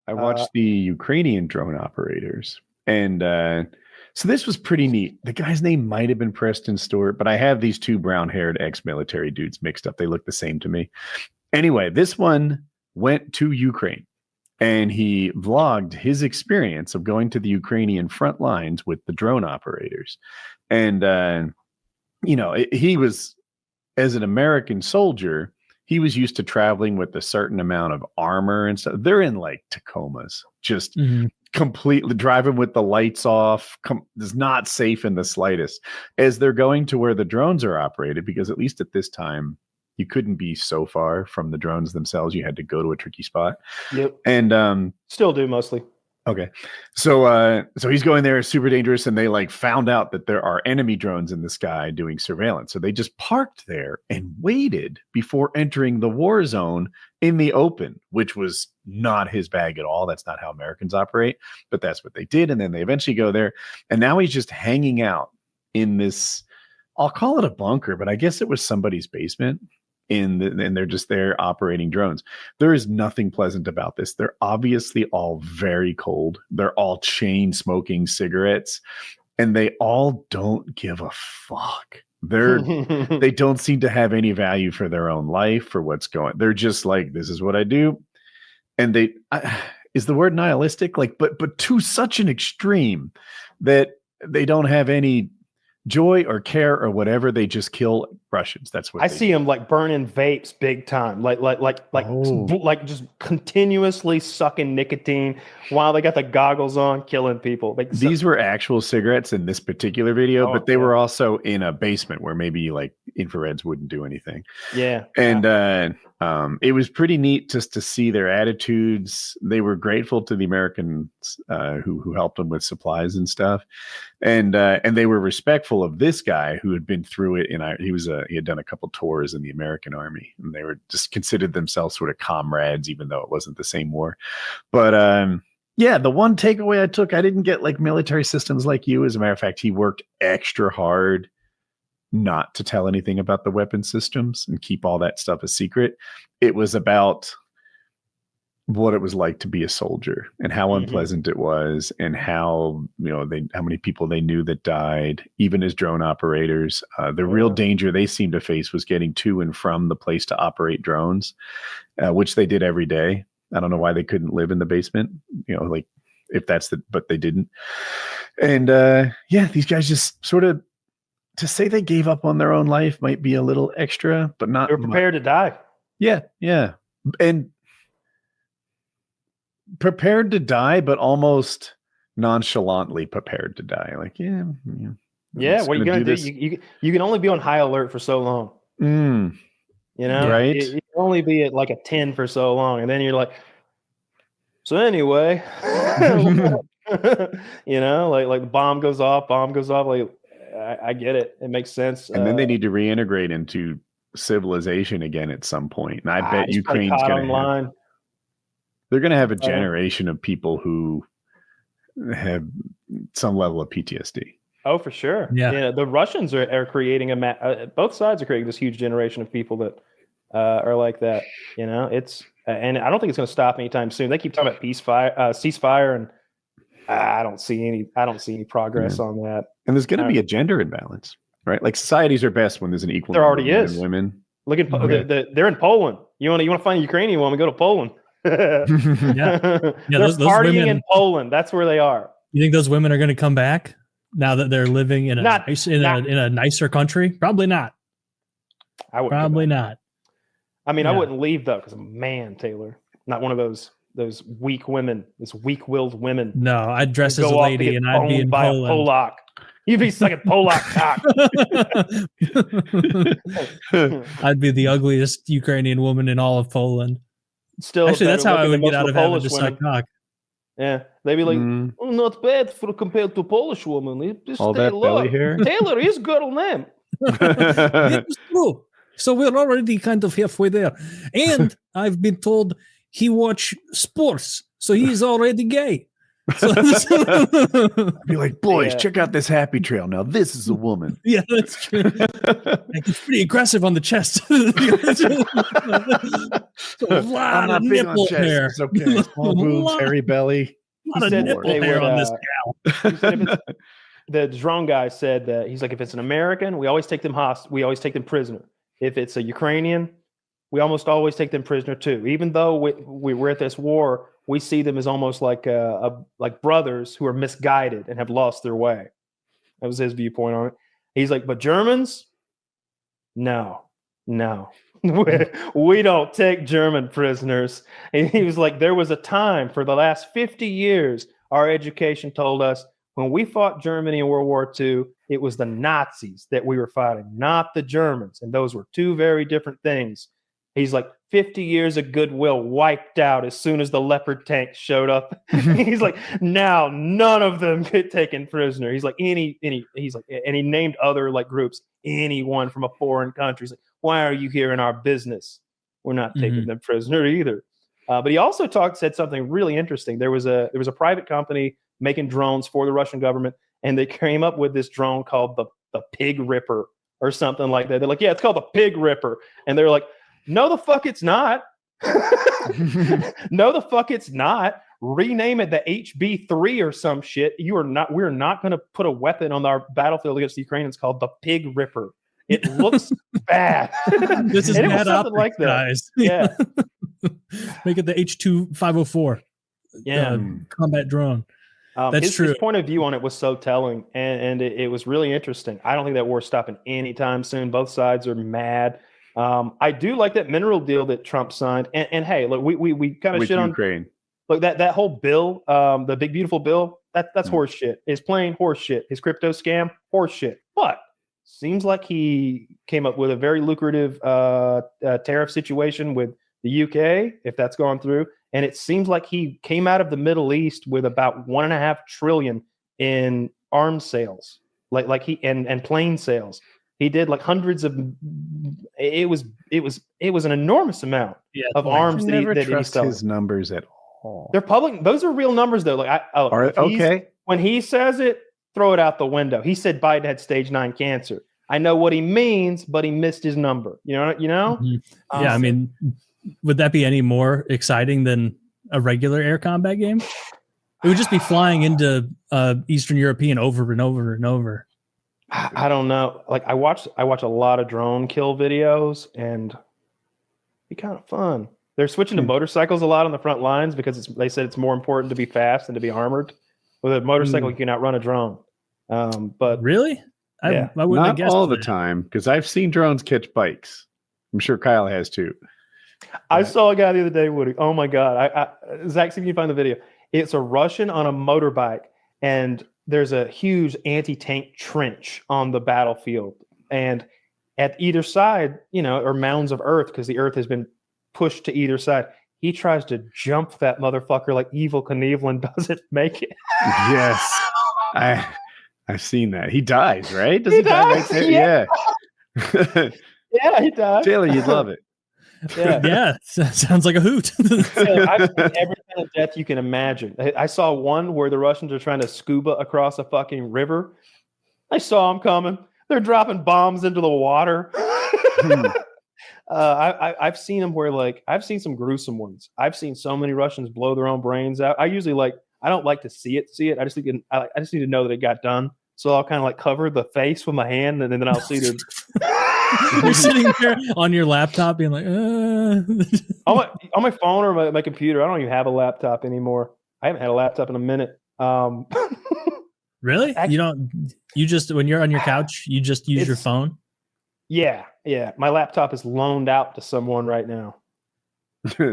I watched the Ukrainian drone operators, and so this was pretty neat. The guy's name might have been Preston Stewart, but I have these two brown-haired ex-military dudes mixed up. They look the same to me. Anyway, this one went to Ukraine, and he vlogged his experience of going to the Ukrainian front lines with the drone operators. And, he was, as an American soldier, he was used to traveling with a certain amount of armor and stuff. They're in like Tacomas, just completely driving with the lights off. Is not safe in the slightest as they're going to where the drones are operated, because at least at this time, you couldn't be so far from the drones themselves. You had to go to a tricky spot. Yep. And still do mostly. Okay. So he's going there, it's super dangerous, and they like found out that there are enemy drones in the sky doing surveillance. So they just parked there and waited before entering the war zone in the open, which was not his bag at all. That's not how Americans operate, but that's what they did. And then they eventually go there, and now he's just hanging out in this, I'll call it a bunker, but I guess it was somebody's basement. And they're just there operating drones. There is nothing pleasant about this. They're obviously all very cold. They're all chain smoking cigarettes, and they all don't give a fuck. They don't seem to have any value for their own life, for what's going. They're just like, this is what I do. And is the word nihilistic? Like, but to such an extreme that they don't have any joy or care or whatever. They just kill Russians. That's what I see them like burning vapes big time, like just continuously sucking nicotine while they got the goggles on, killing people. These were actual cigarettes in this particular video, but they were also in a basement where maybe like infrareds wouldn't do anything. Yeah. And it was pretty neat just to see their attitudes. They were grateful to the Americans who helped them with supplies and stuff. And they were respectful of this guy who had been through it. And he had done a couple tours in the American Army, and they were just considered themselves sort of comrades, even though it wasn't the same war. But the one takeaway I took, I didn't get like military systems like you. As a matter of fact, he worked extra hard not to tell anything about the weapon systems and keep all that stuff a secret. It was about what it was like to be a soldier and how unpleasant it was, and how, how many people they knew that died, even as drone operators. The real danger they seemed to face was getting to and from the place to operate drones, which they did every day. I don't know why they couldn't live in the basement, but they didn't. And these guys just sort of, to say they gave up on their own life might be a little extra, but not. They're prepared to die. Yeah. And prepared to die, but almost nonchalantly prepared to die. Like, what are you gonna do? You can only be on high alert for so long. Right? You can only be at like a 10 for so long, and then you're like, so anyway, like the bomb goes off. Like, I get it. It makes sense. And then they need to reintegrate into civilization again at some point. And I bet Ukraine's going to they're going to have a generation of people who have some level of PTSD. Oh, for sure. Yeah. The Russians are creating both sides are creating this huge generation of people that are like that. It's and I don't think it's going to stop anytime soon. They keep talking about ceasefire, and I don't see any progress on that. And there's going to be a gender imbalance, right? Like, societies are best when there's an equal. There already is. Men and women. Look at they're in Poland. You want to find a Ukrainian woman? Go to Poland. They're those partying women in Poland. That's where they are. You think those women are going to come back now that they're living in a nicer country? Probably not. I would probably not. I mean, I wouldn't leave though, because I'm a man, Taylor. Not one of those weak women, those weak-willed women. No, I'd dress as a lady and I'd be in Poland. Polak. You'd be sucking Polak cock. I'd be the ugliest Ukrainian woman in all of Poland. Still, actually, that's how I would get out of having to suck cock. Yeah, they'd be like, not bad compared to Polish woman. All that belly hair. Taylor is girl name. It's true. So we're already kind of halfway there. And I've been told he watch sports, so he's already gay. I'd be like, boys, check out this happy trail. Now this is a woman. Yeah, that's true. It's pretty aggressive on the chest. A lot of nipple hair. It's okay. Small boobs, hairy belly. A lot of nipple hair on this gal. The drone guy said that he's like, if it's an American, we always take them we always take them prisoner. If it's a Ukrainian, we almost always take them prisoner too. Even though we're at this war, we see them as almost like like brothers who are misguided and have lost their way. That was his viewpoint on it. He's like, but Germans, no. We don't take German prisoners. And he was like, there was a time for the last 50 years, our education told us when we fought Germany in World War II, it was the Nazis that we were fighting, not the Germans. And those were two very different things. He's like, 50 years of goodwill wiped out as soon as the Leopard tanks showed up. He's like, now none of them get taken prisoner. He's like, and he named other like groups, anyone from a foreign country. He's like, why are you here in our business? We're not taking them prisoner either. But he also said something really interesting. There was a private company making drones for the Russian government, and they came up with this drone called the Pig Ripper or something like that. They're like, yeah, it's called the Pig Ripper. And they're like, no, the fuck it's not. No, the fuck it's not. Rename it the HB3 or some shit. We're not going to put a weapon on our battlefield against the Ukrainians called the Pig Ripper. It looks bad. This is bad optics, like that. Guys. Yeah. Make it the H-2504 combat drone. That's true. His point of view on it was so telling, and it was really interesting. I don't think that war's stopping anytime soon. Both sides are mad. I do like that mineral deal that Trump signed. And hey, look, we kind of shit on Ukraine. Look, that whole bill, the big beautiful bill, that's horse shit. It's plain horse shit. His crypto scam, horse shit. But seems like he came up with a very lucrative tariff situation with the UK, if that's gone through. And it seems like he came out of the Middle East with about $1.5 trillion in arms sales, like he and plane sales. He did like hundreds of. It was an enormous amount of arms that he sold. His numbers at all. They're public. Those are real numbers, though. Like okay. When he says it, throw it out the window. He said Biden had stage 9 cancer. I know what he means, but he missed his number. You know. Mm-hmm. Yeah, I mean, would that be any more exciting than a regular air combat game? It would just be flying into Eastern European over and over and over. I don't know. Like I watch a lot of drone kill videos, and it'd be kind of fun. They're switching to motorcycles a lot on the front lines because they said it's more important to be fast than to be armored. With a motorcycle, you can outrun a drone. But really, I wouldn't not have guessed all the time, because I've seen drones catch bikes. I'm sure Kyle has too. I saw a guy the other day, Woody. Oh my god! Zach, see if you can find the video. It's a Russian on a motorbike, and there's a huge anti-tank trench on the battlefield. And at either side, are mounds of earth because the earth has been pushed to either side. He tries to jump that motherfucker like Evil Knievel, doesn't make it. Yes. I've seen that. He dies, right? Does he die right there? Yeah. Yeah, he dies. Taylor, you'd love it. Yeah, sounds like a hoot. I've seen every kind of death you can imagine. I saw one where the Russians are trying to scuba across a fucking river. I saw them coming. They're dropping bombs into the water. I've seen them where I've seen some gruesome ones. I've seen so many Russians blow their own brains out. I usually I don't like to see it. I just need to know that it got done. So I'll kind of cover the face with my hand, and then I'll see their. You're sitting there on your laptop being like, on my phone or my computer. I don't even have a laptop anymore. I haven't had a laptop in a minute. Really? You just, when you're on your couch, you just use your phone? Yeah. My laptop is loaned out to someone right now.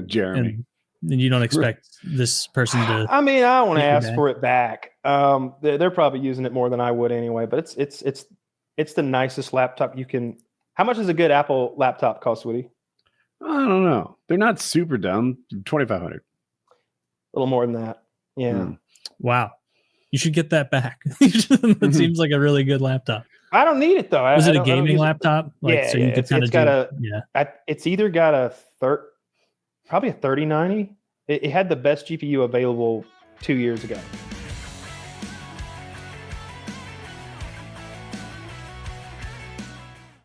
Jeremy. And you don't expect this person to. I mean, I don't want to ask for it back. They're probably using it more than I would anyway, but it's the nicest laptop you can. How much does a good Apple laptop cost, Woody? I don't know. They're not super dumb. $2,500. A little more than that. Yeah. Wow. You should get that back. It seems like a really good laptop. I don't need it though. Was it a gaming laptop? So you could it's either got probably a 3090. It had the best GPU available 2 years ago.